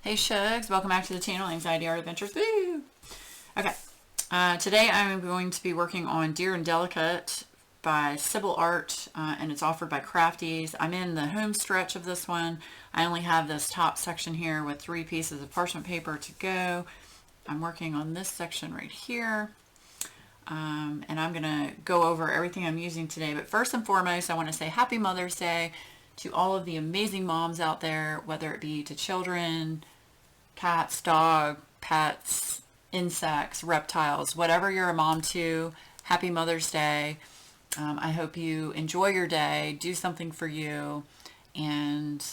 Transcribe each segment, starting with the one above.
Hey Shugs, welcome back to the channel, Anxiety Art Adventures. Woo! Okay, today I'm going to be working on Dear and Delicate by Sybile Art, and it's offered by Crafties. I'm in the home stretch of this one. I only have this top section here with 3 pieces of parchment paper to go. I'm working on this section right here, and I'm going to go over everything I'm using today. But first and foremost, I want to say Happy Mother's Day to all of the amazing moms out there, whether it be to children, cats, dog, pets, insects, reptiles, whatever you're a mom to. Happy Mother's Day. I hope you enjoy your day, do something for you, and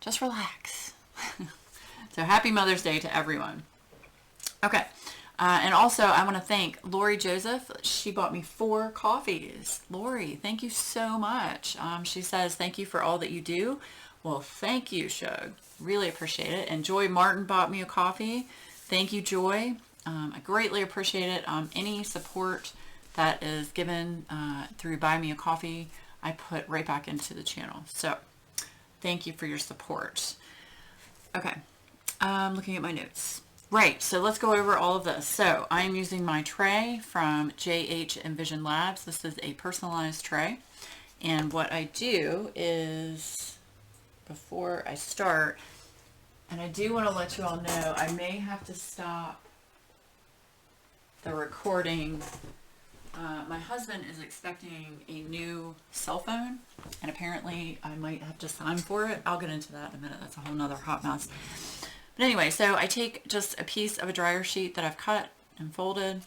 just relax. So happy Mother's Day to everyone. Okay. And also, I want to thank Lori Joseph. She bought me 4 coffees. Lori, thank you so much. She says, thank you for all that you do. Well, thank you, Shug. Really appreciate it. And Joy Martin bought me a coffee. Thank you, Joy. I greatly appreciate it. Any support that is given through Buy Me a Coffee, I put right back into the channel. So, thank you for your support. Okay, I'm looking at my notes. Right, so let's go over all of this. So I am using my tray from JH Envision Labs. This is a personalized tray. And what I do is, before I start, and I do want to let you all know, I may have to stop the recording. My husband is expecting a new cell phone, and apparently I might have to sign for it. I'll get into that in a minute. That's a whole nother hot mess. But anyway, so I take just a piece of a dryer sheet that I've cut and folded,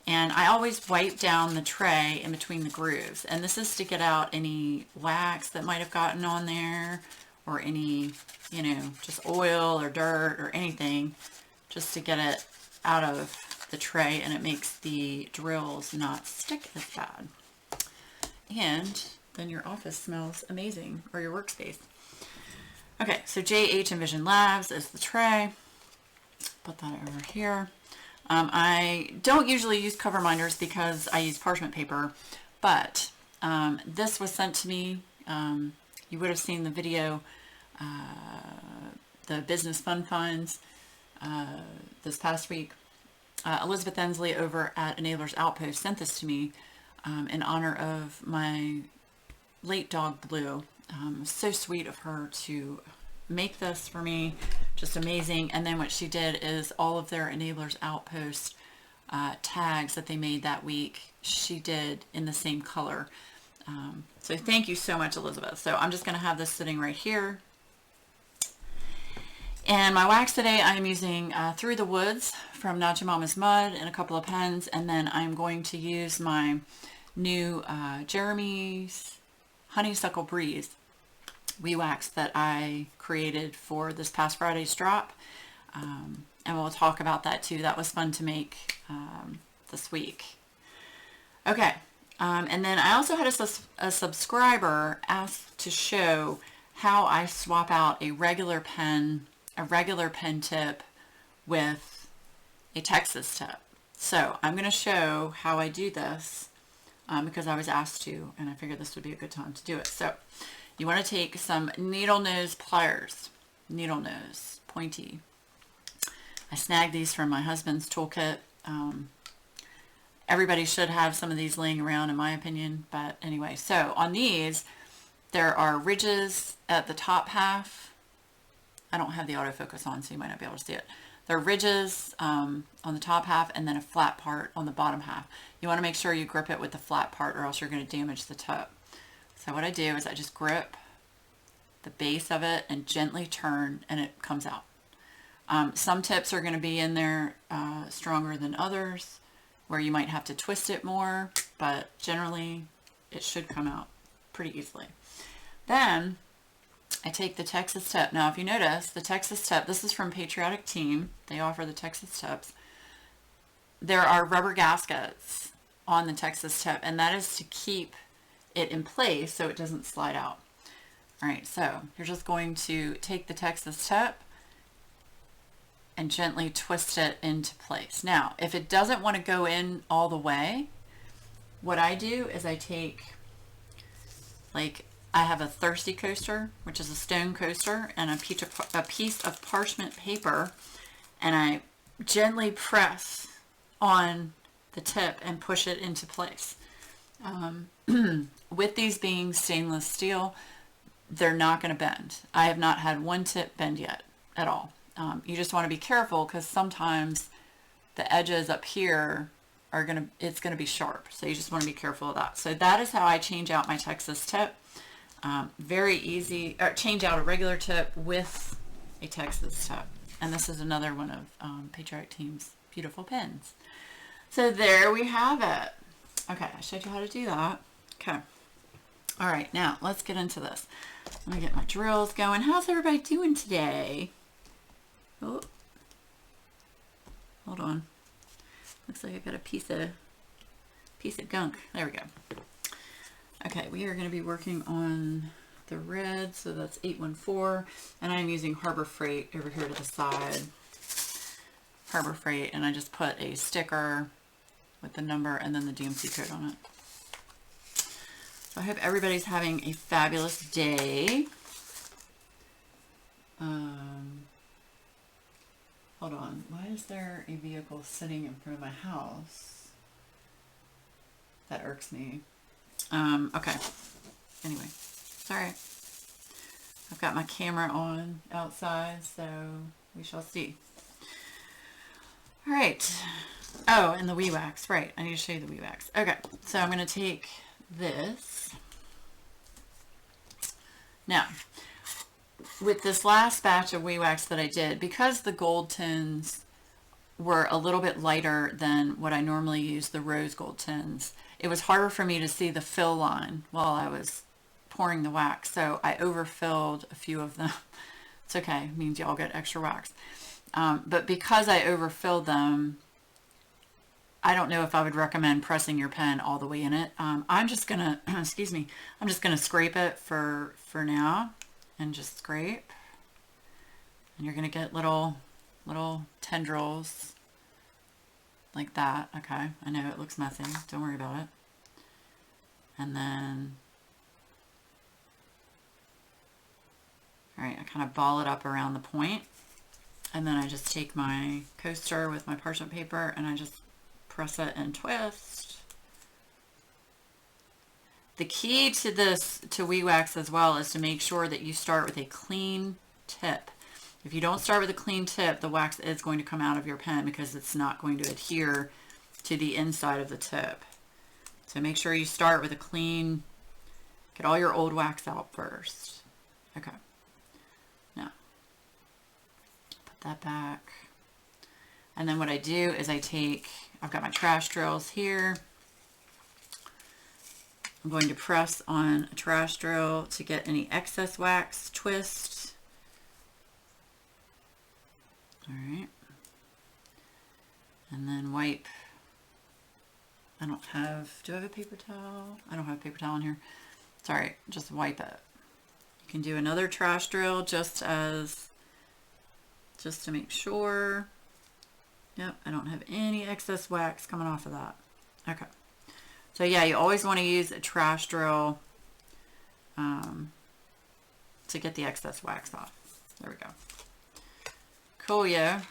and I always wipe down the tray in between the grooves. And this is to get out any wax that might have gotten on there, or any, just oil or dirt or anything, just to get it out of the tray, and it makes the drills not stick as bad. And then your office smells amazing, or your workspace. Okay, so JH Envision Labs is the tray. Put that over here. I don't usually use cover minders because I use parchment paper, but this was sent to me. You would have seen the video, the Business Fun Finds, this past week. Elizabeth Ensley over at Enablers Outpost sent this to me in honor of my late dog, Blue. So sweet of her to make this for me, just amazing. And then what she did is all of their Enablers Outpost tags that they made that week, she did in the same color. So thank you so much, Elizabeth. So I'm just going to have this sitting right here. And my wax today, I'm using Through the Woods from Not Your Mama's Mud and a couple of pens. And then I'm going to use my new Jeremy's Honeysuckle Breeze wee wax that I created for this past Friday's drop. And we'll talk about that too. That was fun to make this week. Okay. And then I also had a subscriber ask to show how I swap out a regular pen tip with a Texas tip. So I'm going to show how I do this because I was asked to, and I figured this would be a good time to do it. So you want to take some needle nose pliers, needle nose, pointy. I snagged these from my husband's toolkit. Everybody should have some of these laying around, in my opinion. But anyway, so on these, there are ridges at the top half. I don't have the autofocus on, so you might not be able to see it. There are ridges on the top half, and then a flat part on the bottom half. You want to make sure you grip it with the flat part, or else you're going to damage the tip. So what I do is I just grip the base of it and gently turn, and it comes out. Some tips are going to be in there stronger than others, where you might have to twist it more, but generally it should come out pretty easily. Then I take the Texas tip. Now, if you notice, the Texas tip, this is from Patriotic Team. They offer the Texas tips. There are rubber gaskets on the Texas tip, and that is to keep it in place so it doesn't slide out. All right, so you're just going to take the Texas tip and gently twist it into place. Now, if it doesn't want to go in all the way, what I do is I take like I have a Thirsty coaster, which is a stone coaster, and a piece of parchment paper, and I gently press on the tip and push it into place. With these being stainless steel, they're not going to bend. I have not had one tip bend yet at all. You just want to be careful because sometimes the edges up here are it's going to be sharp. So you just want to be careful of that. So that is how I change out my Texas tip. Very easy. Change out a regular tip with a Texas tip. And this is another one of Patriotic Team's beautiful pins. So there we have it. Okay, I showed you how to do that. Okay. All right, now let's get into this. Let me get my drills going. How's everybody doing today? Oh, hold on. Looks like I got a piece of gunk. There we go. Okay, we are going to be working on the red, so that's 814, and I'm using Harbor Freight over here to the side. Harbor Freight, and I just put a sticker with the number and then the DMC code on it. So I hope everybody's having a fabulous day. Hold on. Why is there a vehicle sitting in front of my house? That irks me. Okay. Anyway, sorry. I've got my camera on outside, so we shall see. All right. Oh, and the wee wax. Right. I need to show you the wee wax. Okay. So I'm going to take this. Now, with this last batch of wee wax that I did, because the gold tins were a little bit lighter than what I normally use, the rose gold tins, it was harder for me to see the fill line while I was pouring the wax. So I overfilled a few of them. It's okay. It means y'all get extra wax. But because I overfilled them, I don't know if I would recommend pressing your pen all the way in it. I'm just gonna, excuse me, I'm just gonna scrape it for now, and just scrape. And you're gonna get little tendrils like that. Okay, I know it looks messy. Don't worry about it. And then, all right, I kind of ball it up around the point, and then I just take my coaster with my parchment paper and I just press it and twist. The key to this, to wee wax as well, is to make sure that you start with a clean tip. If you don't start with a clean tip, the wax is going to come out of your pen because it's not going to adhere to the inside of the tip. So make sure you start with a clean, get all your old wax out first. Okay. Now, put that back. And then what I do is I've got my trash drills here. I'm going to press on a trash drill to get any excess wax, twist. All right. And then wipe. Do I have a paper towel? I don't have a paper towel in here. Sorry, just wipe it. You can do another trash drill just to make sure. Yep, I don't have any excess wax coming off of that. Okay. So yeah, you always want to use a trash drill to get the excess wax off. There we go. Cool, yeah.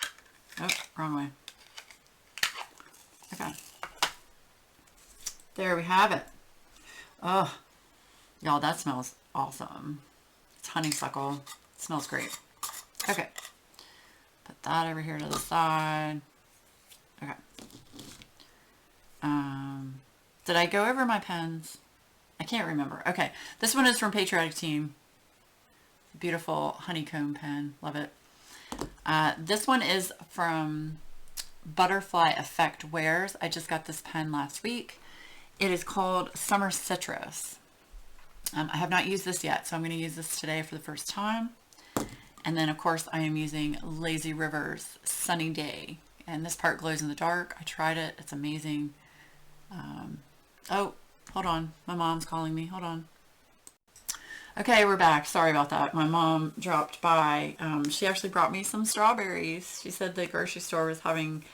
Oh, wrong way. Okay. There we have it. Oh, y'all, that smells awesome. It's honeysuckle. It smells great. Okay. Put that over here to the side. Okay. Did I go over my pens? I can't remember. Okay. This one is from Patriotic Team. Beautiful honeycomb pen. Love it. This one is from Butterfly Effect Wares. I just got this pen last week. It is called Summer Citrus. I have not used this yet, so I'm going to use this today for the first time. And then, of course, I am using Lazy River's Sunny Day. And this part glows in the dark. I tried it. It's amazing. Oh, hold on. My mom's calling me. Hold on. Okay, we're back. Sorry about that. My mom dropped by. She actually brought me some strawberries. She said the grocery store was having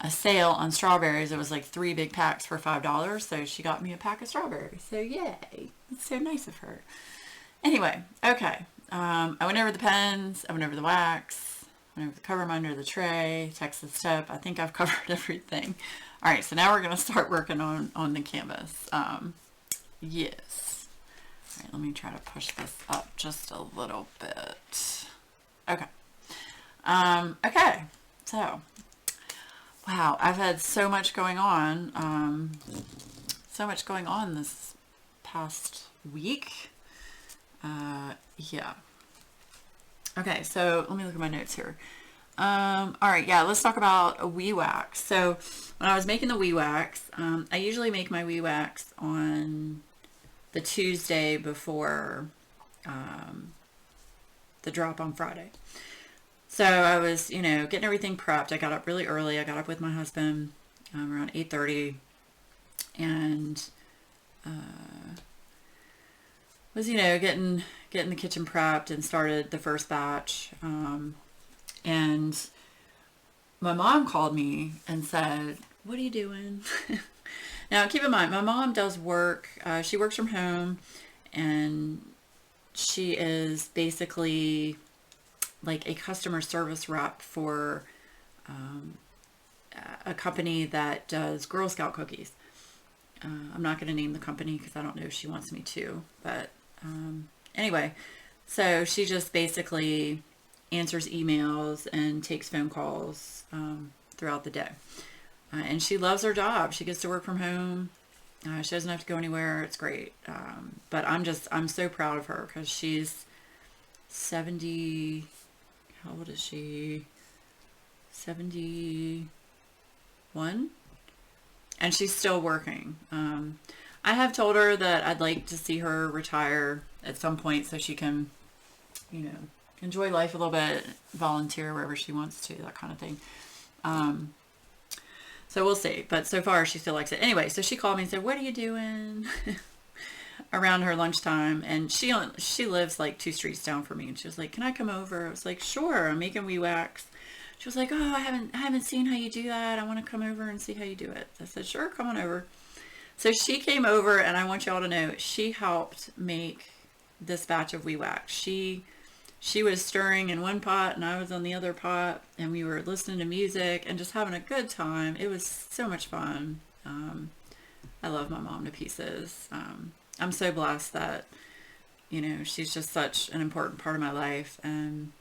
a sale on strawberries. It was like 3 big packs for $5. So she got me a pack of strawberries. So yay. It's so nice of her. Anyway, okay. I went over the pens, I went over the wax, I went over the cover them under the tray, Texas tip. I think I've covered everything. All right, so now we're going to start working on the canvas. Yes. All right, let me try to push this up just a little bit. Okay. Okay, so, wow, I've had so much going on, this past week. Yeah. Okay, so let me look at my notes here. All right, yeah, let's talk about a wee wax. So when I was making the wee wax, I usually make my wee wax on the Tuesday before the drop on Friday. So I was, getting everything prepped. I got up really early. I got up with my husband around 8:30 and was, getting the kitchen prepped and started the first batch. And my mom called me and said, "What are you doing?" Now, keep in mind, my mom does work. She works from home, and she is basically like a customer service rep for a company that does Girl Scout cookies. I'm not going to name the company because I don't know if she wants me to, but anyway, so she just basically answers emails and takes phone calls throughout the day. And she loves her job. She gets to work from home. She doesn't have to go anywhere. It's great. But I'm so proud of her because she's 70, how old is she? 71? And she's still working. I have told her that I'd like to see her retire at some point so she can, enjoy life a little bit, volunteer wherever she wants to, that kind of thing. So we'll see. But so far, she still likes it. Anyway, so she called me and said, "What are you doing?" around her lunchtime. And she lives like 2 streets down from me. And she was like, "Can I come over?" I was like, "Sure, I'm making wee wax." She was like, "Oh, I haven't seen how you do that. I want to come over and see how you do it." I said, "Sure, come on over." So she came over, and I want y'all to know, she helped make this batch of wee wax. She was stirring in one pot and I was on the other pot, and we were listening to music and just having a good time. It was so much fun. I love my mom to pieces. I'm so blessed that, she's just such an important part of my life, and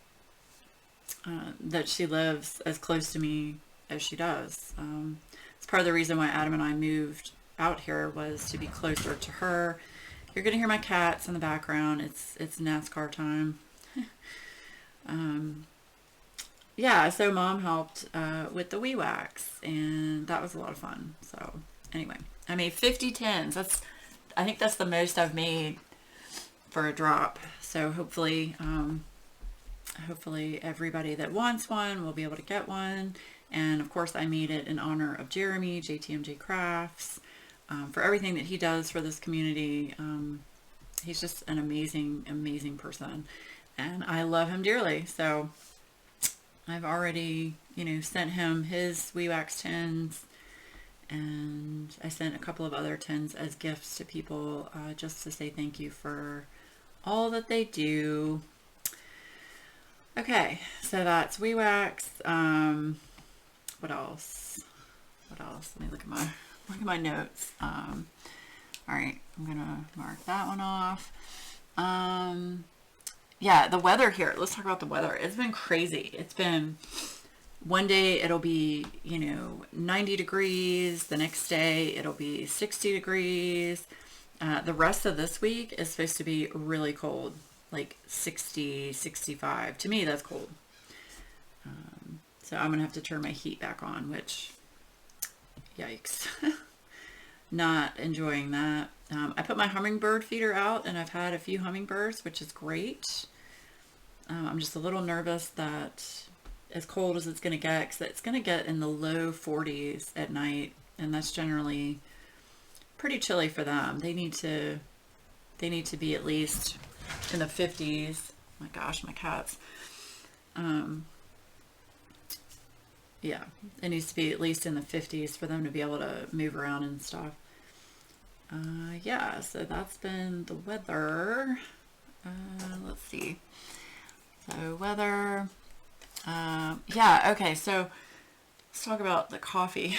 that she lives as close to me as she does. It's part of the reason why Adam and I moved out here, was to be closer to her. You're going to hear my cats in the background. It's NASCAR time. Yeah, so Mom helped with the wee wax, and that was a lot of fun. So anyway, I made 50 tins. I think that's the most I've made for a drop. So hopefully everybody that wants one will be able to get one. And of course, I made it in honor of Jeremy, JTMJ Crafts, for everything that he does for this community. He's just an amazing, amazing person, and I love him dearly. So I've already, sent him his wee wax tins, and I sent a couple of other tins as gifts to people, just to say thank you for all that they do. Okay, so that's wee wax. What else? Let me look at my notes. All right, I'm gonna mark that one off. Yeah, the weather here. Let's talk about the weather. It's been crazy. It's been, one day it'll be, 90 degrees. The next day it'll be 60 degrees. The rest of this week is supposed to be really cold, like 60, 65. To me, that's cold. So I'm gonna have to turn my heat back on, which, yikes. Not enjoying that. I put my hummingbird feeder out, and I've had a few hummingbirds, which is great. I'm just a little nervous that as cold as it's going to get, because it's going to get in the low 40s at night, and that's generally pretty chilly for them. They need to be at least in the 50s. Oh my gosh, my cats. Yeah, it needs to be at least in the 50s for them to be able to move around and stuff. Yeah, so that's been the weather. Let's see. So weather. Yeah, okay, so let's talk about the coffee.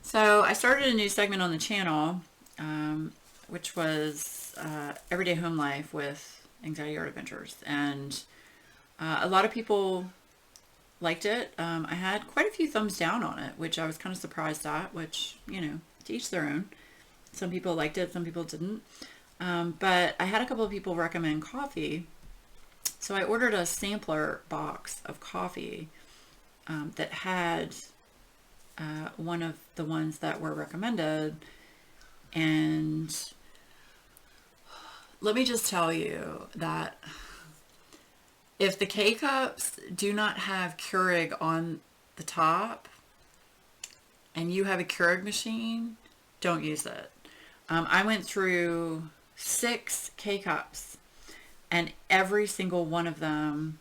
So I started a new segment on the channel, which was Everyday Home Life with Anxiety Art Adventures. And a lot of people liked it. I had quite a few thumbs down on it, which I was kind of surprised at, which, you know, to each their own. Some people liked it, some people didn't. But I had a couple of people recommend coffee. So I ordered a sampler box of coffee that had one of the ones that were recommended. And let me just tell you that if the K-Cups do not have Keurig on the top and you have a Keurig machine, don't use it. I went through 6 K-Cups and every single one of them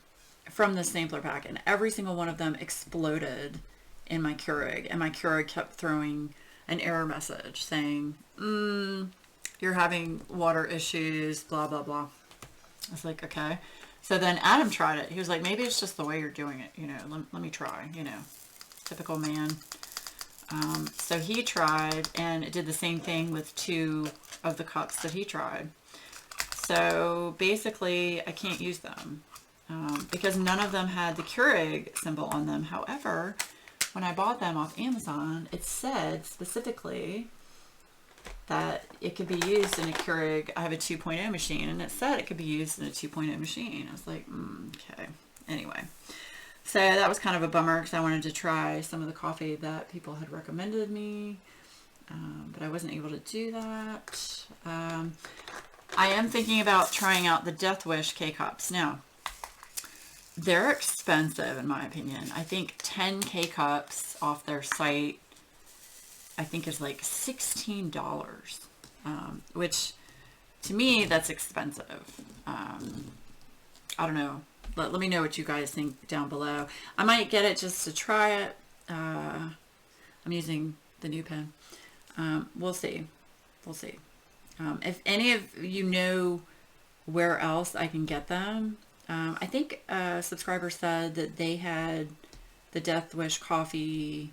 from the sampler pack, and every single one of them exploded in my Keurig, and my Keurig kept throwing an error message saying, you're having water issues, blah, blah, blah. I was like, okay. So then Adam tried it. He was like, maybe it's just the way you're doing it. You know, let me try, you know, typical man. So he tried, and it did the same thing with 2 of the cups that he tried. So basically I can't use them because none of them had the Keurig symbol on them. However, when I bought them off Amazon, it said specifically that it could be used in a Keurig. I have a 2.0 machine, and it said it could be used in a 2.0 machine. I was like, okay. Anyway, so that was kind of a bummer because I wanted to try some of the coffee that people had recommended me, but I wasn't able to do that. I am thinking about trying out the Death Wish K-Cups. Now, they're expensive in my opinion. I think 10 K-Cups off their site, I think is like $16, which to me, that's expensive. I don't know. Let me know what you guys think down below. I might get it just to try it. I'm using the new pen. We'll see. We'll see. If any of you know where else I can get them, I think a subscriber said that they had the Death Wish coffee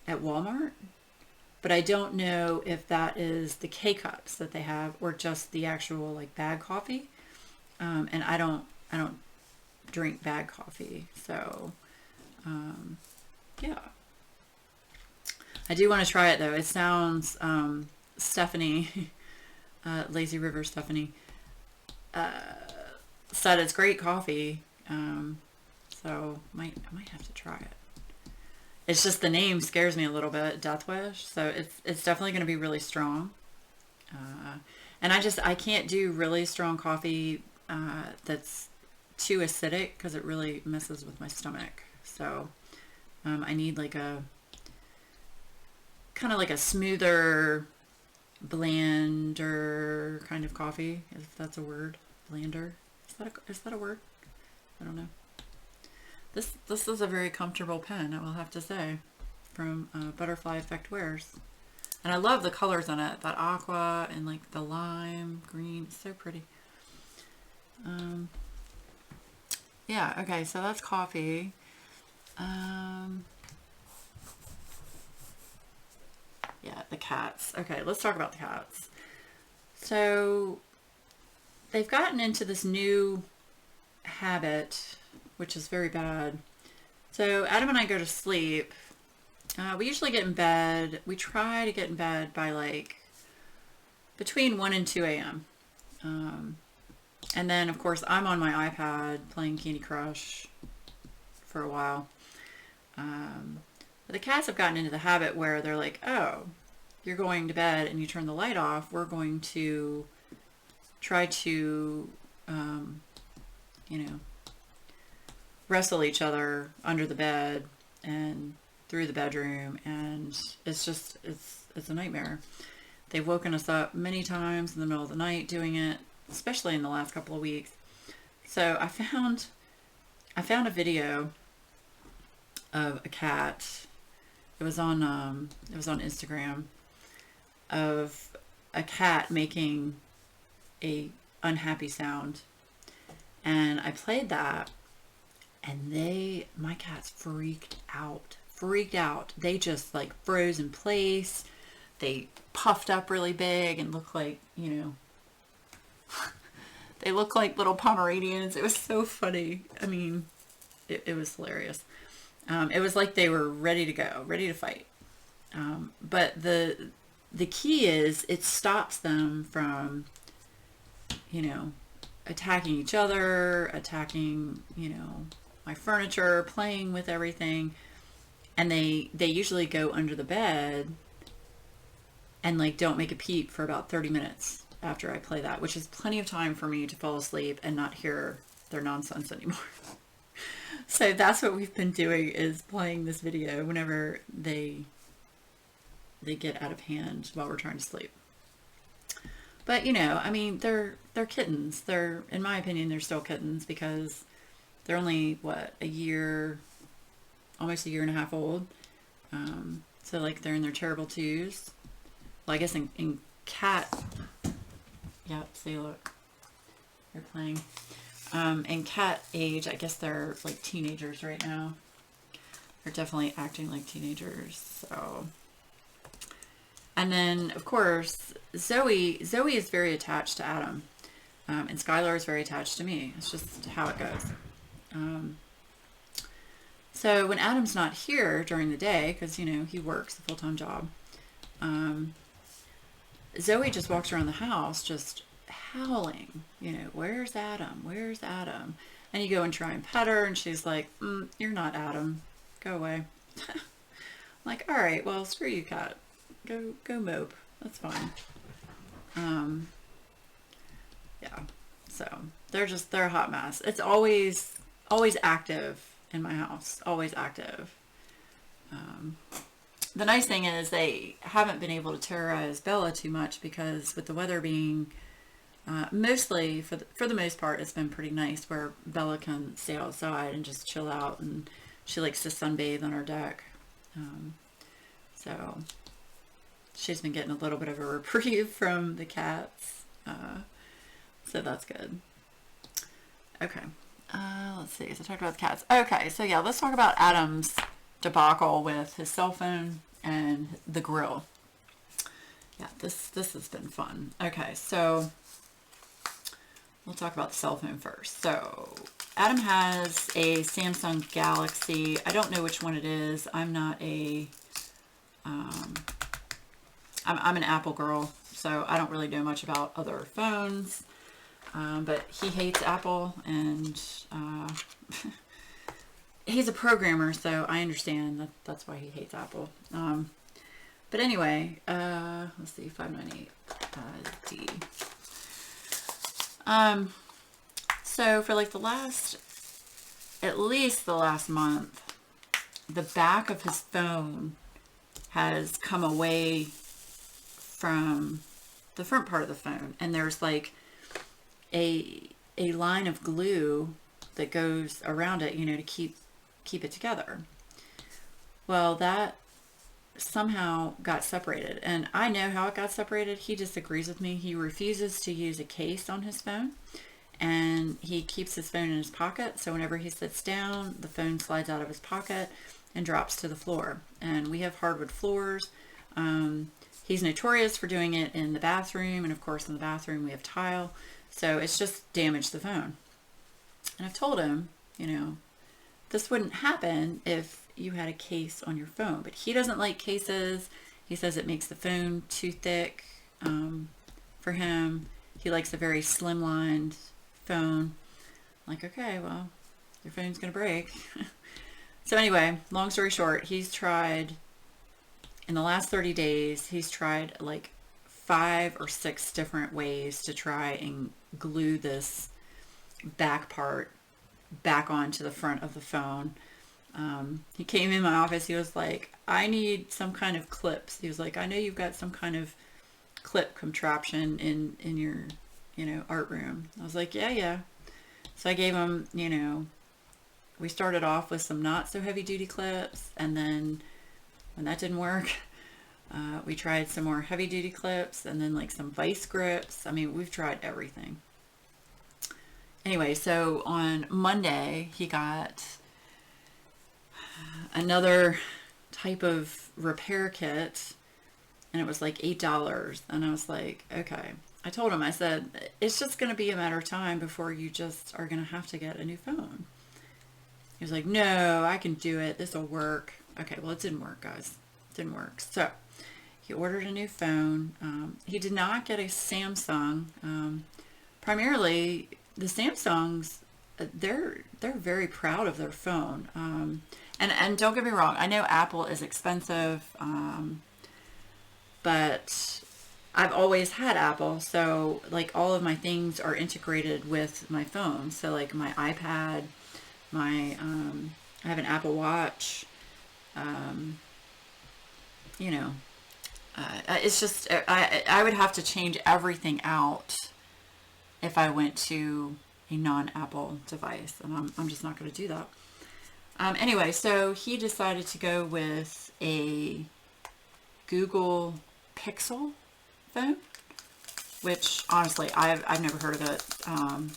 at Walmart, but I don't know if that is the K-Cups that they have or just the actual like bag coffee. And I don't drink bag coffee, so yeah. I do want to try it though. It sounds Stephanie Lazy River Stephanie said it's great coffee, so I might have to try it. It's just the name scares me a little bit, Death Wish, so it's definitely going to be really strong. And I can't do really strong coffee that's too acidic because it really messes with my stomach. So I need like a kind of like a smoother, blander kind of coffee, if that's a word. Blander, is that a word? I don't know. This is a very comfortable pen, I will have to say, from Butterfly Effect Wares, and I love the colors on it. That aqua and like the lime green, it's so pretty. Yeah, okay, so that's coffee. Yeah, the cats. Okay, let's talk about the cats. So they've gotten into this new habit, which is very bad. So Adam and I go to sleep. We usually get in bed. We try to get in bed by like between 1 and 2 a.m. And then, of course, I'm on my iPad playing Candy Crush for a while. But the cats have gotten into the habit where they're like, oh, you're going to bed and you turn the light off. We're going to try to, you know, wrestle each other under the bed and through the bedroom. And it's just, it's a nightmare. They've woken us up many times in the middle of the night doing it, especially in the last couple of weeks. So I found a video of a cat. It was on Instagram, of a cat making a unhappy sound. And I played that, and my cats freaked out. They just like froze in place. They puffed up really big and looked like, they look like little Pomeranians. It was so funny. I mean, it was hilarious. It was like they were ready to go, ready to fight. But the key is it stops them from, attacking each other, attacking, my furniture, playing with everything. And they usually go under the bed and like don't make a peep for about 30 minutes after I play that, which is plenty of time for me to fall asleep and not hear their nonsense anymore. So that's what we've been doing, is playing this video whenever they get out of hand while we're trying to sleep. But I mean, they're kittens. In my opinion, they're still kittens because they're only a year, almost a year and a half old. So like they're in their terrible twos. Well, I guess in cat, yeah, see, look, they're playing. In cat age, I guess they're like teenagers right now. They're definitely acting like teenagers. So, and then of course Zoe is very attached to Adam, and Skylar is very attached to me. It's just how it goes. So when Adam's not here during the day, because he works a full-time job, Zoe just walks around the house just howling, where's Adam? Where's Adam? And you go and try and pet her, and she's like, you're not Adam. Go away. I'm like, all right, well, screw you, cat. Go mope. That's fine. Yeah. So they're a hot mess. It's always active in my house. Always active. The nice thing is they haven't been able to terrorize Bella too much, because with the weather being mostly, for the most part, it's been pretty nice where Bella can stay outside and just chill out, and she likes to sunbathe on our deck. So she's been getting a little bit of a reprieve from the cats. So that's good. Okay. Let's see. So I talked about the cats. Okay. So yeah, let's talk about Adam's debacle with his cell phone and the grill. Yeah, this has been fun. Okay, so we'll talk about the cell phone first. So Adam has a Samsung Galaxy. I don't know which one it is. I'm not I'm an Apple girl, so I don't really know much about other phones. But he hates Apple, and he's a programmer, so I understand that's why he hates Apple. But anyway, let's see, 598D. So for like at least the last month, the back of his phone has come away from the front part of the phone, and there's like a line of glue that goes around it, to keep it together. Well, that somehow got separated, and I know how it got separated. He disagrees with me. He refuses to use a case on his phone, and he keeps his phone in his pocket, so whenever he sits down, the phone slides out of his pocket and drops to the floor. And we have hardwood floors. He's notorious for doing it in the bathroom, and of course in the bathroom we have tile, so it's just damaged the phone. And I've told him, this wouldn't happen if you had a case on your phone, but he doesn't like cases. He says it makes the phone too thick for him. He likes a very slimlined phone. I'm like, okay, well, your phone's gonna break. So anyway, long story short, he's tried, in the last 30 days, he's tried like 5 or 6 different ways to try and glue this back part back onto the front of the phone. He came in my office. He was like, I need some kind of clips. He was like, I know you've got some kind of clip contraption in your, art room. I was like, yeah. So I gave him, we started off with some not so heavy duty clips, and then when that didn't work, we tried some more heavy duty clips, and then like some vice grips. I mean, we've tried everything. Anyway, so on Monday, he got another type of repair kit, and it was like $8. And I was like, okay. I told him, I said, it's just going to be a matter of time before you just are going to have to get a new phone. He was like, no, I can do it. This will work. Okay, well, it didn't work, guys. It didn't work. So he ordered a new phone. He did not get a Samsung. Primarily, the Samsungs, they're very proud of their phone. And don't get me wrong, I know Apple is expensive, but I've always had Apple, so like all of my things are integrated with my phone. So like my iPad, I have an Apple Watch, you know, it's just, I would have to change everything out if I went to a non-Apple device, and I'm just not going to do that. Anyway, so he decided to go with a Google Pixel phone, which honestly, I've never heard of it. And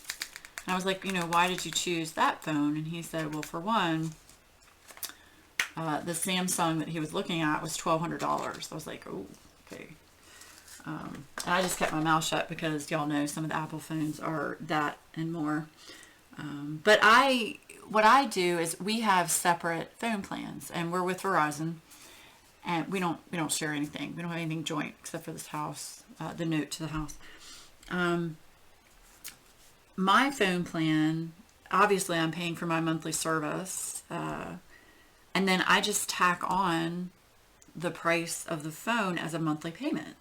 I was like, why did you choose that phone? And he said, well, for one, the Samsung that he was looking at was $1,200. I was like, oh, okay. And I just kept my mouth shut because y'all know some of the Apple phones are that and more. But what I do is we have separate phone plans, and we're with Verizon, and we don't share anything. We don't have anything joint except for this house, the note to the house. My phone plan, obviously I'm paying for my monthly service, and then I just tack on the price of the phone as a monthly payment.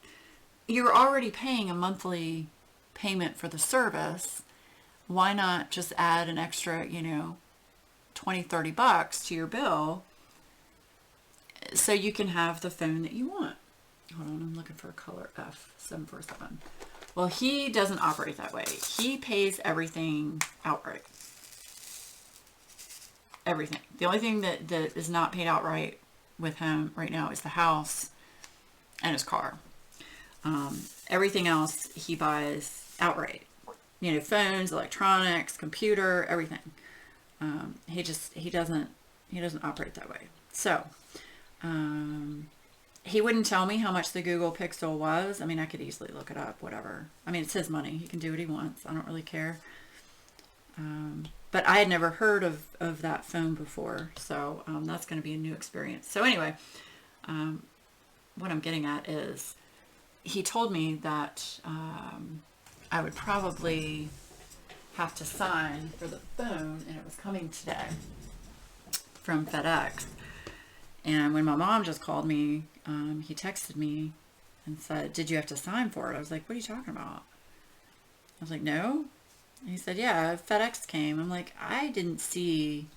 You're already paying a monthly payment for the service. Why not just add an extra, $20-30 to your bill so you can have the phone that you want? Hold on, I'm looking for a color F747. Well, he doesn't operate that way. He pays everything outright. Everything. The only thing that is not paid outright with him right now is the house and his car. Everything else he buys outright. Phones, electronics, computer, everything. He doesn't operate that way. So, he wouldn't tell me how much the Google Pixel was. I mean, I could easily look it up, whatever. I mean, it's his money. He can do what he wants. I don't really care. But I had never heard of that phone before. So, that's going to be a new experience. So anyway, what I'm getting at is he told me that I would probably have to sign for the phone, and it was coming today from FedEx. And when my mom just called me, he texted me and said, did you have to sign for it? I was like, what are you talking about? I was like, no. And he said, yeah, FedEx came. I'm like, I didn't see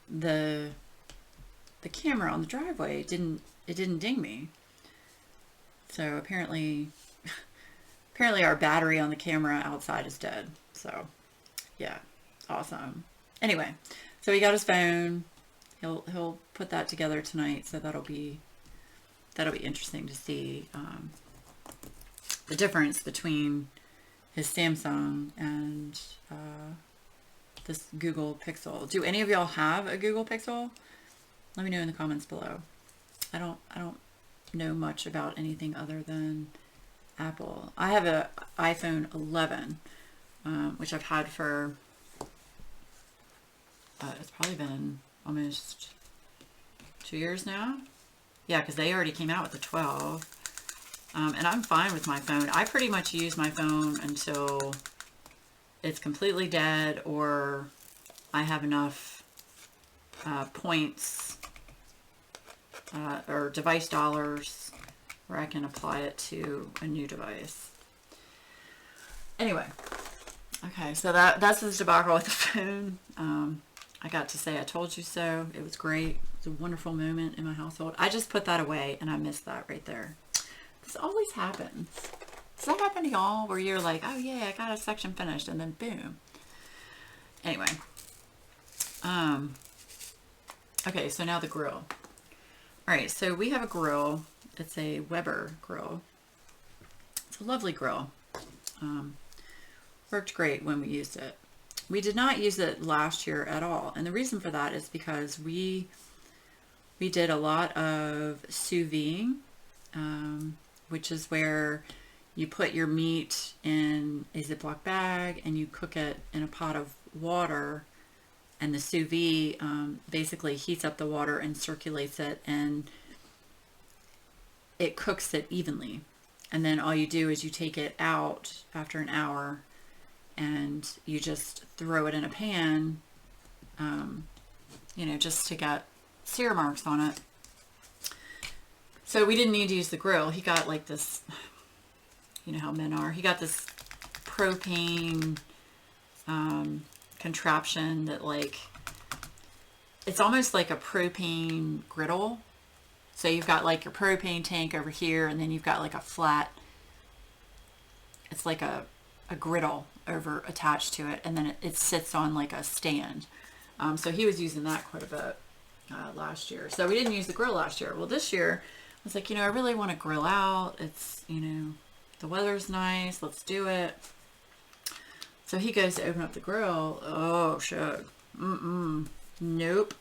the camera on the driveway. It didn't ding me. So apparently our battery on the camera outside is dead. So yeah, awesome. Anyway, so he got his phone. He'll put that together tonight. So that'll be interesting to see the difference between his Samsung and this Google Pixel. Do any of y'all have a Google Pixel? Let me know in the comments below. I don't know much about anything other than Apple. I have a iPhone 11, which I've had for it's probably been almost 2 years now. Yeah, because they already came out with the 12. And I'm fine with my phone. I pretty much use my phone until it's completely dead or I have enough points or device dollars where I can apply it to a new device. Anyway, okay, so that's the debacle with the phone. I got to say I told you so. It was great. It was a wonderful moment in my household. I just put that away and I missed that right there. This always happens. Does that happen to y'all where you're like, oh yeah, I got a section finished, and then boom. Anyway. Okay, so now the grill. Alright, so we have a grill. It's a Weber grill. It's a lovely grill. Worked great when we used it. We did not use it last year at all. And the reason for that is because we did a lot of sous vide, which is where you put your meat in a Ziploc bag and you cook it in a pot of water, and the sous vide basically heats up the water and circulates it, and it cooks it evenly. And then all you do is you take it out after an hour and you just throw it in a pan, just to get sear marks on it. So we didn't need to use the grill. He got like this, you know how men are. He got this propane contraption that it's almost like a propane griddle. So you've got like your propane tank over here, and then you've got like a flat, it's like a griddle over attached to it, and then it sits on like a stand. So he was using that quite a bit last year. So we didn't use the grill last year. Well, this year I was like, I really want to grill out. It's, the weather's nice. Let's do it. So he goes to open up the grill. Oh, shug. Nope.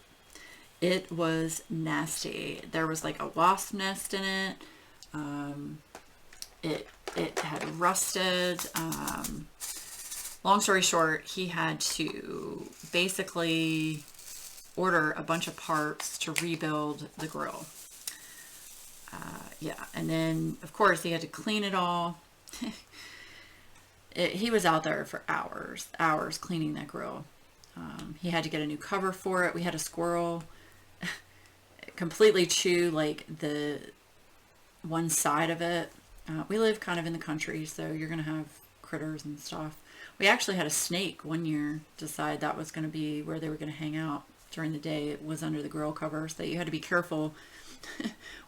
It was nasty. There was like a wasp nest in it. It had rusted. Long story short, he had to basically order a bunch of parts to rebuild the grill. And then of course he had to clean it all. He was out there for hours cleaning that grill. He had to get a new cover for it. We had a squirrel completely chew like the one side of it. We live kind of in the country, so you're going to have critters and stuff. We actually had a snake one year decide that was going to be where they were going to hang out during the day. It was under the grill cover, so you had to be careful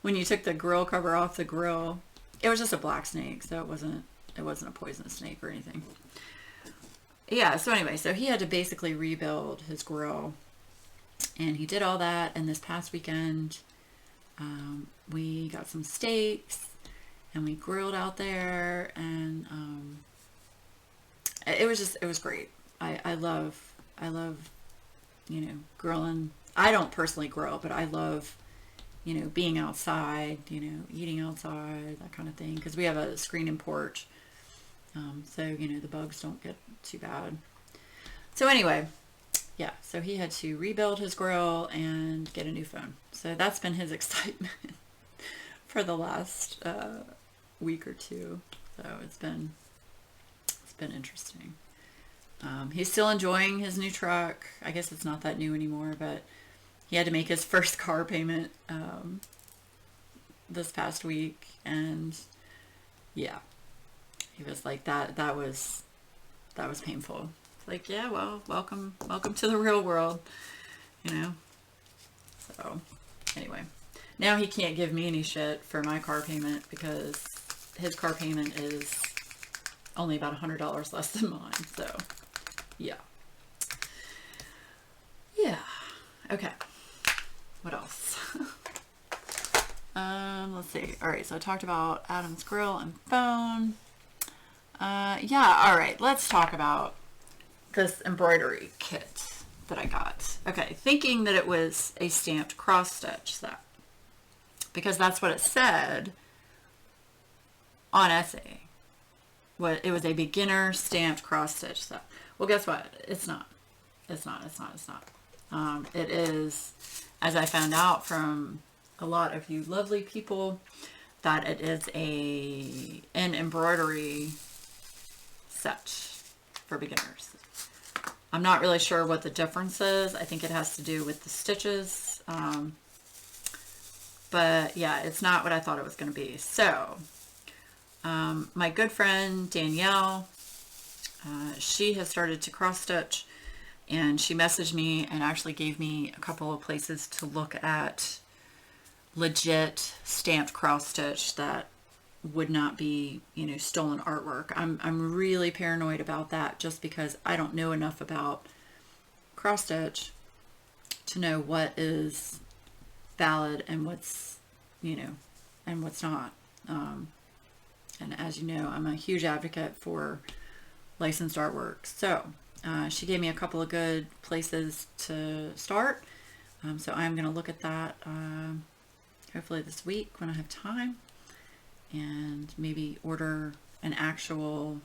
when you took the grill cover off the grill. It was just a black snake, so it wasn't a poisonous snake or anything. Yeah, so anyway, so he had to basically rebuild his grill, and he did all that. And this past weekend, we got some steaks and we grilled out there, and it was great. I love grilling. I don't personally grill, but I love being outside, eating outside, that kind of thing, because we have a screen-in porch, so the bugs don't get too bad. So anyway, yeah, so he had to rebuild his grill and get a new phone. So that's been his excitement for the last week or two. So it's been interesting. He's still enjoying his new truck. I guess it's not that new anymore, but he had to make his first car payment this past week, and yeah, he was like, that was painful. Like, yeah, well, welcome to the real world, So anyway, now he can't give me any shit for my car payment because his car payment is only about $100 less than mine. So yeah. Okay, what else? Let's see. All right, so I talked about Adam's grill and phone. All right, let's talk about this embroidery kit that I got. Okay, thinking that it was a stamped cross stitch set, because that's what it said on Etsy. It was a beginner stamped cross stitch set. Well, guess what? It's not. It is, as I found out from a lot of you lovely people, that it is an embroidery set for beginners. I'm not really sure what the difference is. I think it has to do with the stitches. But yeah, it's not what I thought it was going to be. So my good friend Danielle, she has started to cross stitch, and she messaged me and actually gave me a couple of places to look at legit stamped cross stitch that would not be, stolen artwork. I'm really paranoid about that, just because I don't know enough about cross stitch to know what is valid and what's, and what's not. And as you know, I'm a huge advocate for licensed artwork. So she gave me a couple of good places to start. So I'm going to look at that hopefully this week when I have time, and maybe order an actual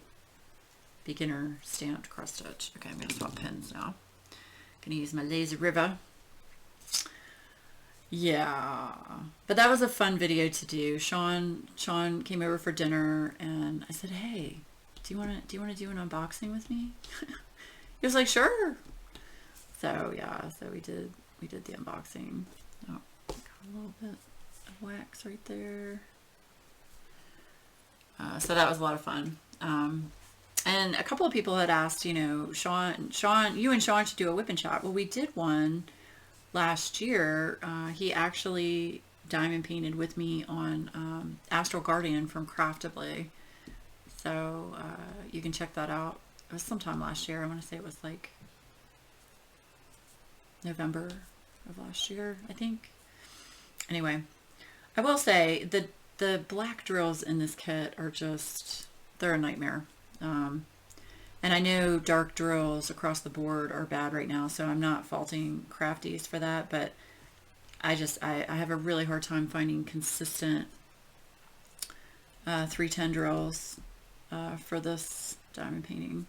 beginner stamped cross stitch. Okay, I'm going to swap pens now. Going to use my Lazy River. Yeah, but that was a fun video to do. Sean came over for dinner, and I said, "Hey, do you want to do an unboxing with me?" He was like, "Sure." So yeah, so we did the unboxing. Oh, got a little bit of wax right there. So that was a lot of fun. And a couple of people had asked, you know, Sean, you and Sean should do a whip and chat. Well, we did one last year. He actually diamond painted with me on Astral Guardian from Craftably. So you can check that out. It was sometime last year. I want to say it was like November of last year, I think. Anyway, I will say the black drills in this kit are just, they're a nightmare. And I know dark drills across the board are bad right now, so I'm not faulting crafties for that, but I have a really hard time finding consistent 310 drills for this diamond painting.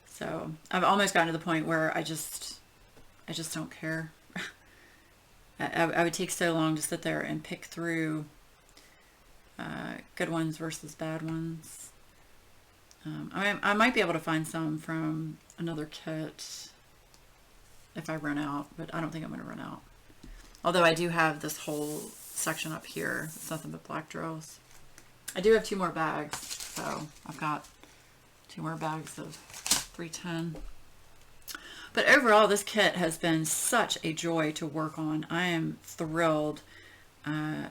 So I've almost gotten to the point where I just don't care. I would take so long to sit there and pick through good ones versus bad ones. I might be able to find some from another kit if I run out, but I don't think I'm going to run out. Although I do have this whole section up here. It's nothing but black drills. I do have 2 more bags, so I've got 2 more bags of 310. But overall, this kit has been such a joy to work on. I am thrilled, to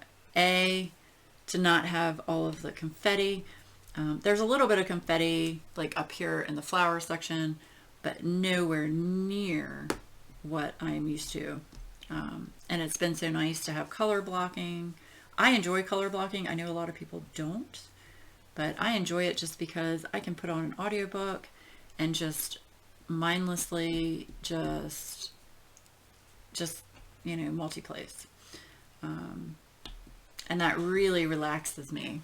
not have all of the confetti. There's a little bit of confetti like up here in the flower section, but nowhere near what I'm used to. And it's been so nice to have color blocking. I enjoy color blocking. I know a lot of people don't, but I enjoy it just because I can put on an audiobook and just mindlessly just you know, multi-place. And that really relaxes me.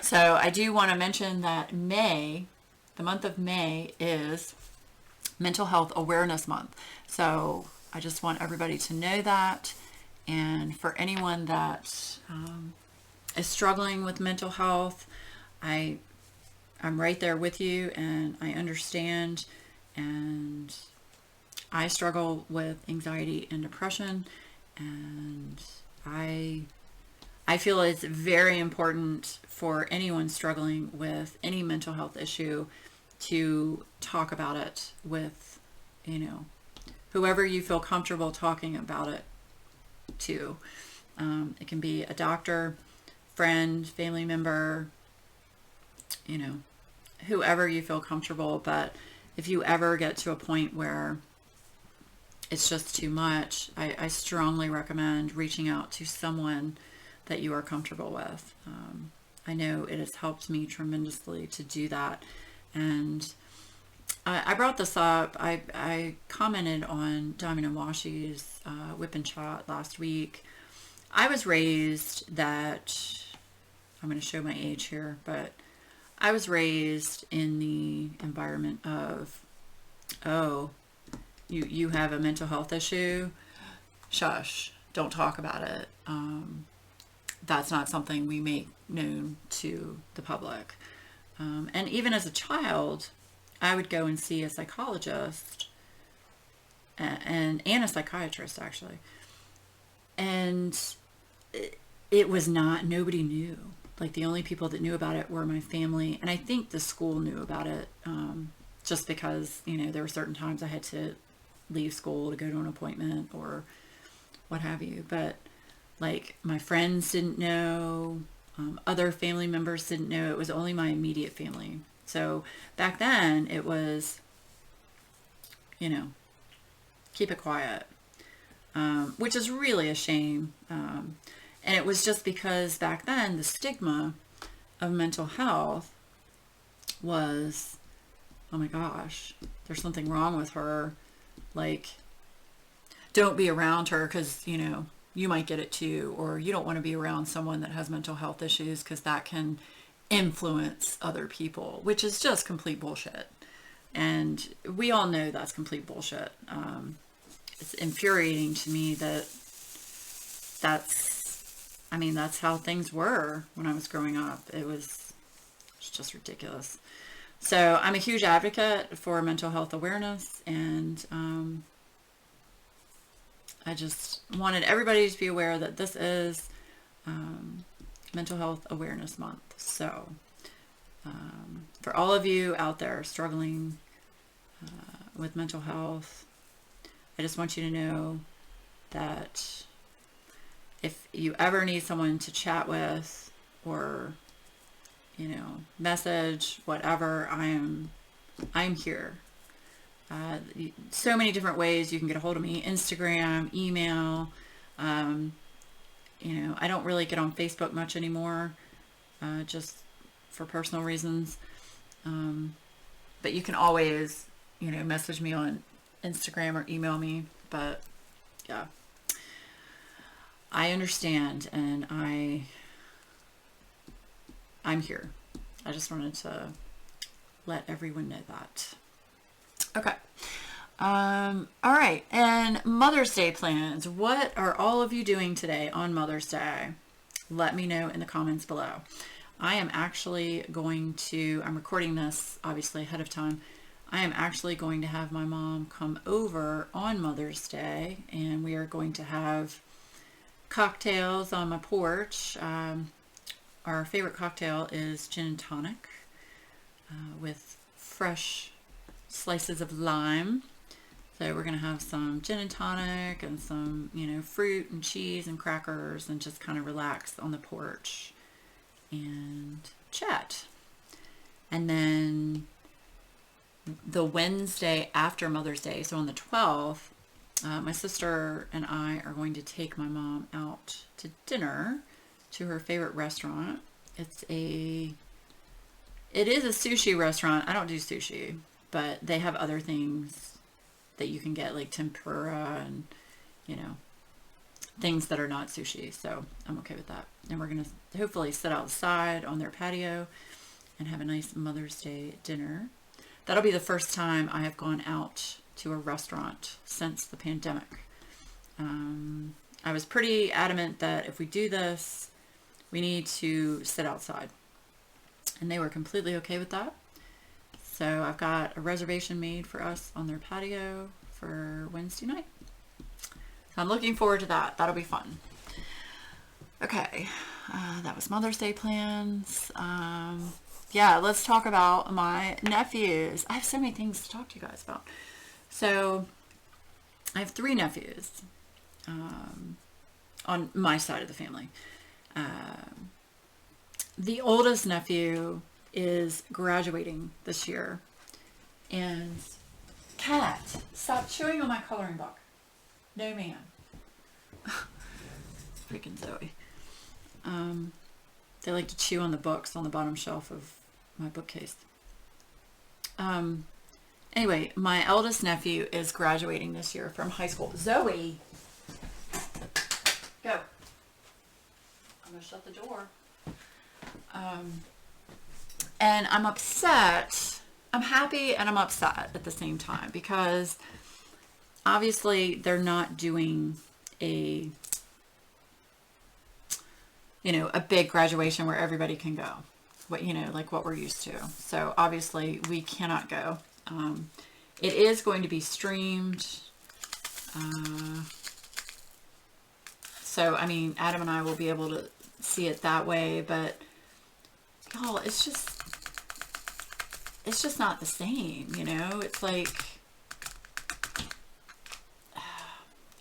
So I do want to mention that May, the month of May, is Mental Health Awareness Month. So I just want everybody to know that. And for anyone that is struggling with mental health, I'm right there with you, and I understand. And I struggle with anxiety and depression, and I feel it's very important for anyone struggling with any mental health issue to talk about it with, you know, whoever you feel comfortable talking about it to. It can be a doctor, friend, family member, you know, whoever you feel comfortable. But if you ever get to a point where it's just too much, I strongly recommend reaching out to someone that you are comfortable with. I know it has helped me tremendously to do that. And I brought this up. I commented on Diamond and Washi's Whip and Chat last week. I was raised that, I'm going to show my age here, but I was raised in the environment of, oh, you have a mental health issue? Shush, don't talk about it. That's not something we make known to the public. And even as a child, I would go and see a psychologist and a psychiatrist, actually. And it was not, nobody knew. Like, the only people that knew about it were my family. And I think the school knew about it, just because, you know, there were certain times I had to leave school to go to an appointment or what have you. But like, my friends didn't know, other family members didn't know. It was only my immediate family. So back then it was, you know, keep it quiet, which is really a shame. And it was just because back then the stigma of mental health was, oh my gosh, there's something wrong with her. Like, don't be around her because, you know, you might get it too, or you don't want to be around someone that has mental health issues because that can influence other people, which is just complete bullshit. And we all know that's complete bullshit. It's infuriating to me that that's how things were when I was growing up. It's just ridiculous. So I'm a huge advocate for mental health awareness, and I just wanted everybody to be aware that this is Mental Health Awareness Month. So for all of you out there struggling with mental health, I just want you to know that if you ever need someone to chat with or, you know, message, whatever, I'm here. So many different ways you can get a hold of me: Instagram, email. You know, I don't really get on Facebook much anymore, just for personal reasons. But you can always, you know, message me on Instagram or email me. But yeah, I understand, and I'm here. I just wanted to let everyone know that. Okay. All right. And Mother's Day plans. What are all of you doing today on Mother's Day? Let me know in the comments below. I am actually going to, I'm recording this obviously ahead of time. I am actually going to have my mom come over on Mother's Day, and we are going to have cocktails on my porch. Our favorite cocktail is gin and tonic with fresh slices of lime. So we're going to have some gin and tonic and some, you know, fruit and cheese and crackers, and just kind of relax on the porch and chat. And then the Wednesday after Mother's Day, so on the 12th, my sister and I are going to take my mom out to dinner to her favorite restaurant. It is a sushi restaurant. I don't do sushi, but they have other things that you can get, like tempura and, you know, things that are not sushi. So I'm okay with that. And we're going to hopefully sit outside on their patio and have a nice Mother's Day dinner. That'll be the first time I have gone out to a restaurant since the pandemic. I was pretty adamant that if we do this, we need to sit outside. And they were completely okay with that. So I've got a reservation made for us on their patio for Wednesday night. So I'm looking forward to that. That'll be fun. Okay, that was Mother's Day plans. Yeah, let's talk about my nephews. I have so many things to talk to you guys about. So I have 3 nephews on my side of the family. The oldest nephew is graduating this year, and Cat, stop chewing on my coloring book. No, ma'am. Freaking Zoe. They like to chew on the books on the bottom shelf of my bookcase. Anyway, my eldest nephew is graduating this year from high school. Zoe, go. I'm gonna shut the door. And I'm upset. I'm happy and I'm upset at the same time, because obviously they're not doing a big graduation where everybody can go, like what we're used to. So obviously we cannot go. It is going to be streamed. So, I mean, Adam and I will be able to see it that way, but y'all, it's just not the same, It's like,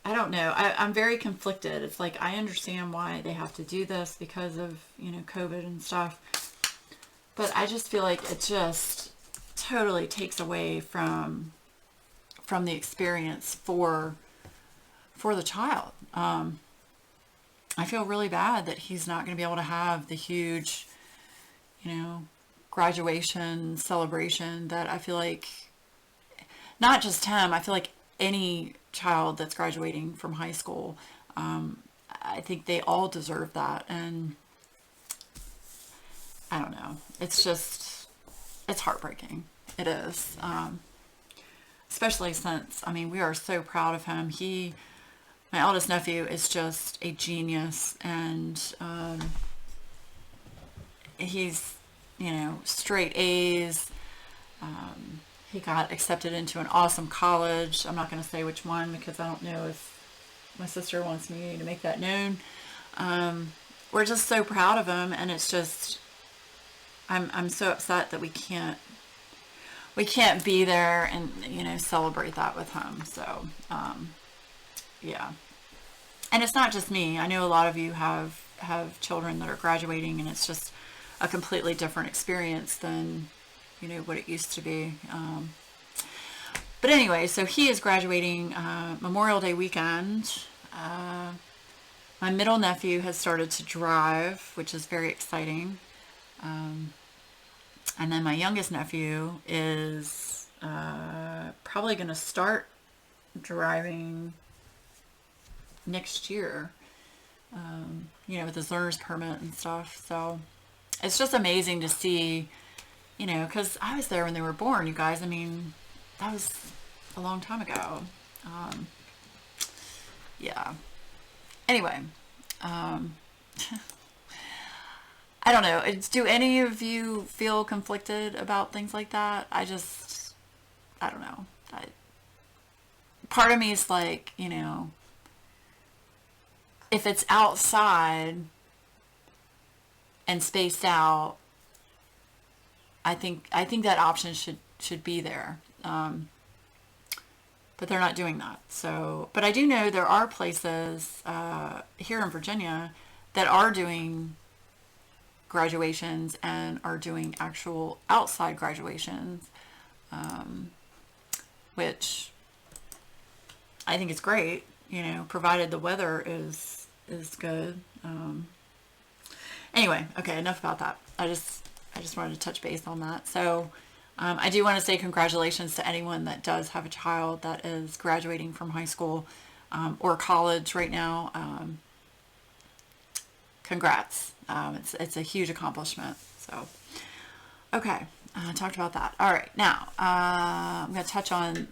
I don't know. I'm very conflicted. It's like, I understand why they have to do this because of, COVID and stuff. But I just feel like it just totally takes away from the experience for the child. I feel really bad that he's not going to be able to have the huge, graduation celebration that I feel like, not just him, I feel like any child that's graduating from high school, I think they all deserve that. And I don't know, it's just, it's heartbreaking. It is. Especially since, I mean, we are so proud of him. My eldest nephew is just a genius, and he's, straight A's. He got accepted into an awesome college. I'm not going to say which one because I don't know if my sister wants me to make that known. We're just so proud of him, and it's just, I'm so upset that we can't be there and, celebrate that with him. So, yeah. And it's not just me. I know a lot of you have children that are graduating, and it's just a completely different experience than, what it used to be. But anyway, so he is graduating Memorial Day weekend. My middle nephew has started to drive, which is very exciting. And then my youngest nephew is probably going to start driving next year, with his learner's permit and stuff. So it's just amazing to see, because I was there when they were born, you guys. I mean, that was a long time ago. Yeah. Anyway, I don't know. Do any of you feel conflicted about things like that? I don't know. Part of me is like, if it's outside and spaced out, I think that option should be there. But they're not doing that. So, but I do know there are places here in Virginia that are doing graduations and are doing actual outside graduations, which I think is great, provided the weather is good. Anyway, okay, enough about that. I just wanted to touch base on that. So I do want to say congratulations to anyone that does have a child that is graduating from high school or college right now. Congrats. It's a huge accomplishment. So, okay, talked about that. All right, now I'm going to touch on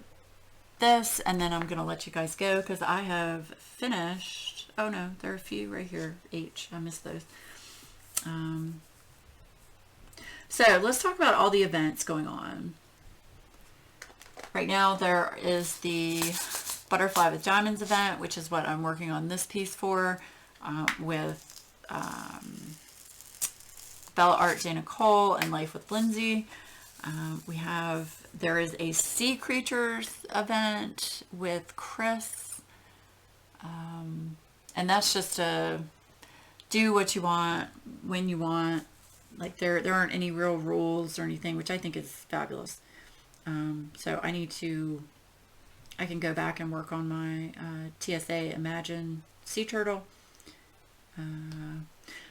this, and then I'm going to let you guys go because I have finished. Oh no, there are a few right here. H. I missed those. So let's talk about all the events going on. Right now there is the Butterfly with Diamonds event, which is what I'm working on this piece for, with Sybile Art, Dana Cole, and Life with Lindsay. There is a Sea Creatures event with Chris, and that's just a do what you want when you want. Like there aren't any real rules or anything, which I think is fabulous. So I can go back and work on my TSA Imagine Sea Turtle.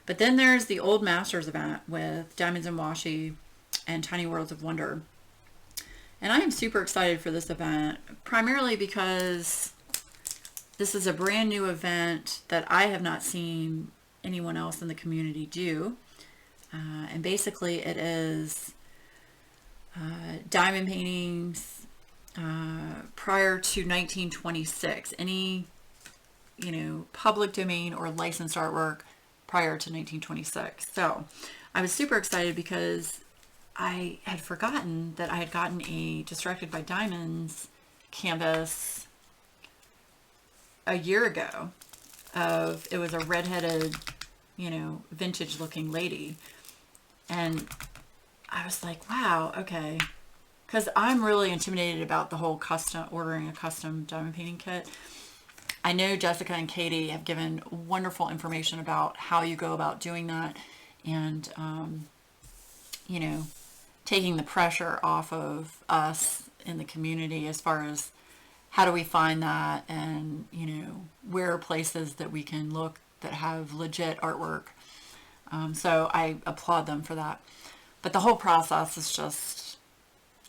But then there's the Old Masters event with Diamonds and Washi and Tiny Worlds of Wonder. And I am super excited for this event, primarily because this is a brand new event that I have not seen anyone else in the community do. And basically it is diamond paintings prior to 1926. Any, public domain or licensed artwork prior to 1926. So I was super excited because I had forgotten that I had gotten a Distracted by Diamonds canvas a year ago. It was a redheaded, vintage looking lady. And I was like, wow, okay. Because I'm really intimidated about the whole ordering a custom diamond painting kit. I know Jessica and Katie have given wonderful information about how you go about doing that, and, taking the pressure off of us in the community as far as how do we find that, and, where are places that we can look that have legit artwork. So I applaud them for that. But the whole process is just,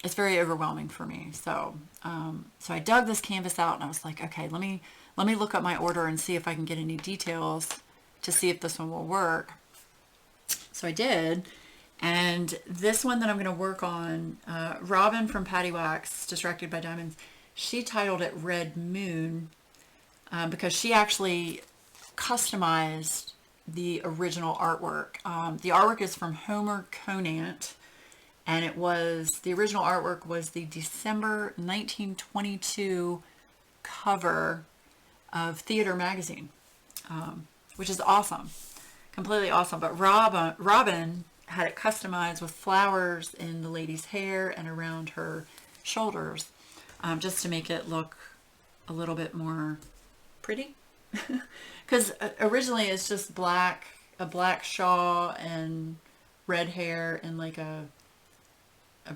it's very overwhelming for me. So, so I dug this canvas out and I was like, okay, let me look up my order and see if I can get any details to see if this one will work. So I did. And this one that I'm going to work on, Robin from Patty Wax, Distracted by Diamonds, she titled it Red Moon because she actually customized the original artwork. The artwork is from Homer Conant, and the original artwork was the December 1922 cover of Theater Magazine, which is awesome, completely awesome. But Robin had it customized with flowers in the lady's hair and around her shoulders, just to make it look a little bit more pretty. Because originally it's just a black shawl and red hair and like a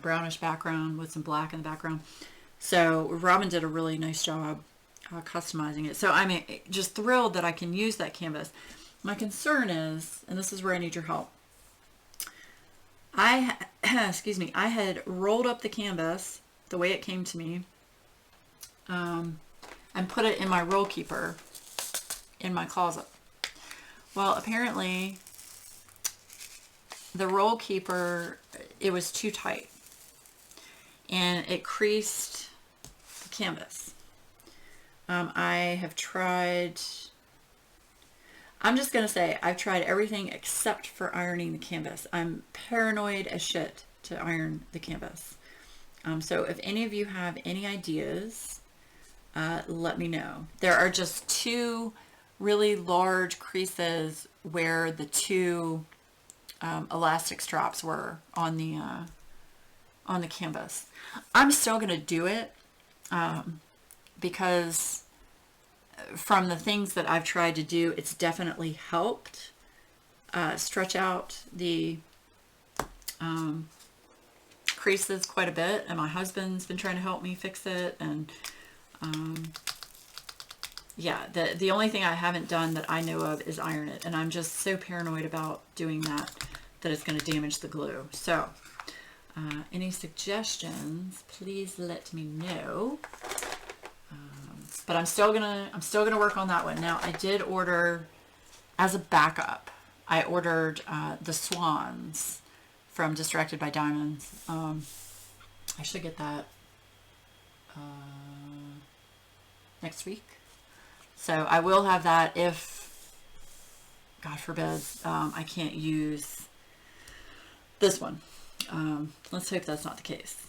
brownish background with some black in the background. So Robin did a really nice job customizing it. So I'm just thrilled that I can use that canvas. My concern is, and this is where I need your help, excuse me, I had rolled up the canvas the way it came to me and put it in my roll keeper in my closet. Well, apparently the roll keeper, it was too tight and it creased the canvas. I have tried, I'm just going to say, I've tried everything except for ironing the canvas. I'm paranoid as shit to iron the canvas. So if any of you have any ideas, let me know. There are just two really large creases where the two elastic straps were on the canvas. I'm still going to do it because from the things that I've tried to do, it's definitely helped stretch out the creases quite a bit, and my husband's been trying to help me fix it. And yeah, the only thing I haven't done that I know of is iron it, and I'm just so paranoid about doing that it's going to damage the glue. So any suggestions, please let me know. But I'm still gonna work on that one. Now I did order, as a backup, I ordered the swans from Distracted by Diamonds. I should get that next week. So I will have that if, God forbid, I can't use this one. Let's hope that's not the case.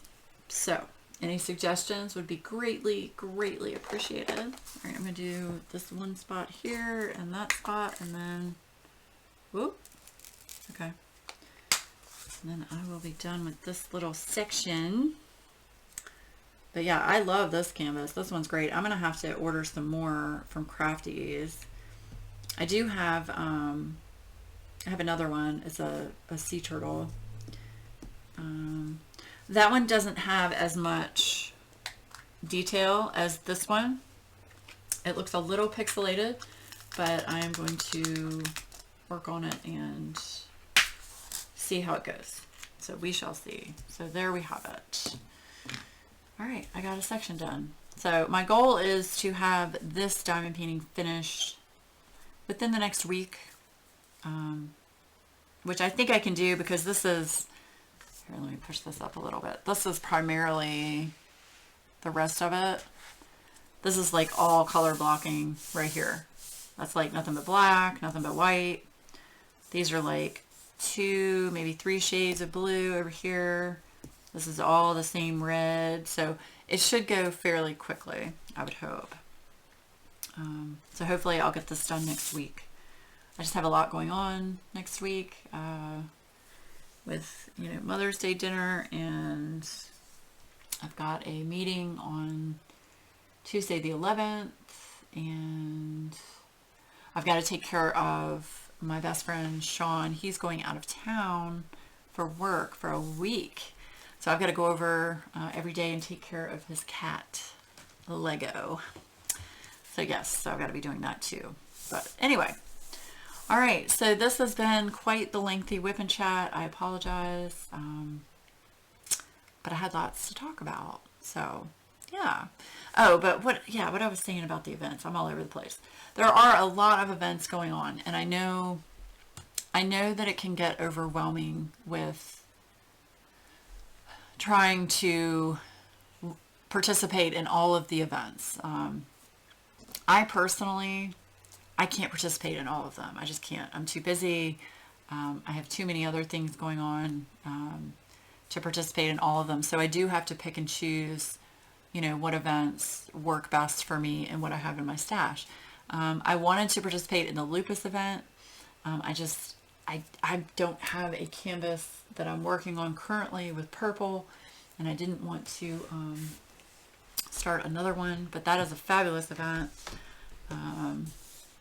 So any suggestions would be greatly, greatly appreciated. All right, I'm going to do this one spot here and that spot, and then, whoop, okay. And then I will be done with this little section. But yeah, I love this canvas. This one's great. I'm going to have to order some more from Crafties. I do have, I have another one. It's a sea turtle. That one doesn't have as much detail as this one. It looks a little pixelated, but I am going to work on it and see how it goes. So we shall see. So there we have it. All right, I got a section done. So my goal is to have this diamond painting finished within the next week, which I think I can do because this is, here, let me push this up a little bit. This is primarily the rest of it. This is like all color blocking right here. That's like nothing but black, nothing but white. These are like 2, maybe 3 shades of blue over here. This is all the same red. So it should go fairly quickly, I would hope. So hopefully I'll get this done next week. I just have a lot going on next week. With, you know, Mother's Day dinner, and I've got a meeting on Tuesday the 11th, and I've got to take care of my best friend Sean. He's going out of town for work for a week, so I've got to go over every day and take care of his cat Lego. So yes, so I've got to be doing that too. But anyway, All right, so this has been quite the lengthy whip and chat. I apologize, but I had lots to talk about. So, yeah. Oh, but what I was saying about the events. I'm all over the place. There are a lot of events going on, and I know that it can get overwhelming with trying to participate in all of the events. I personally, I can't participate in all of them. I just can't. I'm too busy. I have too many other things going on to participate in all of them. So I do have to pick and choose, what events work best for me and what I have in my stash. I wanted to participate in the lupus event. I don't have a canvas that I'm working on currently with purple, and I didn't want to start another one, but that is a fabulous event.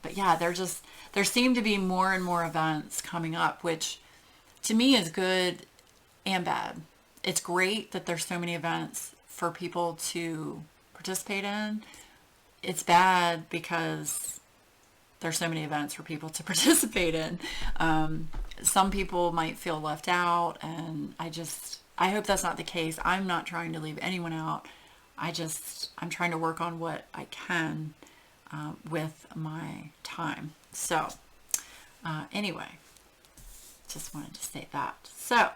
But yeah, there seem to be more and more events coming up, which to me is good and bad. It's great that there's so many events for people to participate in. It's bad because there's so many events for people to participate in. Some people might feel left out, and I hope that's not the case. I'm not trying to leave anyone out. I'm trying to work on what I can with my time. So anyway, just wanted to say that. So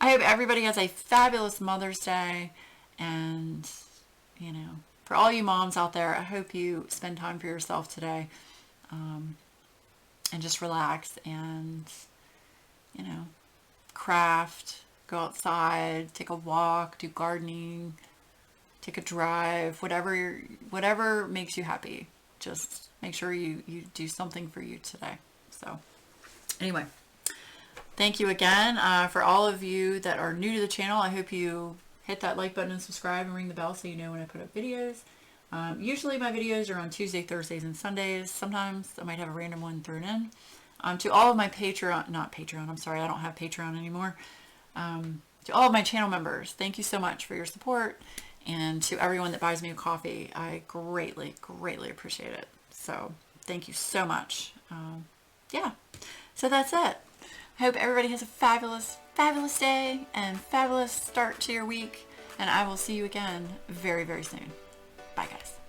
I hope everybody has a fabulous Mother's Day, and for all you moms out there, I hope you spend time for yourself today, and just relax and craft, go outside, take a walk, do gardening, take a drive, whatever makes you happy. Just make sure you do something for you today. So anyway, thank you again. For all of you that are new to the channel, I hope you hit that like button and subscribe and ring the bell so you know when I put up videos. Usually my videos are on Tuesday, Thursdays, and Sundays. Sometimes I might have a random one thrown in. To all of my I'm sorry, I don't have Patreon anymore. To all of my channel members, thank you so much for your support. And to everyone that buys me a coffee, I greatly, greatly appreciate it. So thank you so much. Yeah, so that's it. I hope everybody has a fabulous, fabulous day and fabulous start to your week. And I will see you again very, very soon. Bye, guys.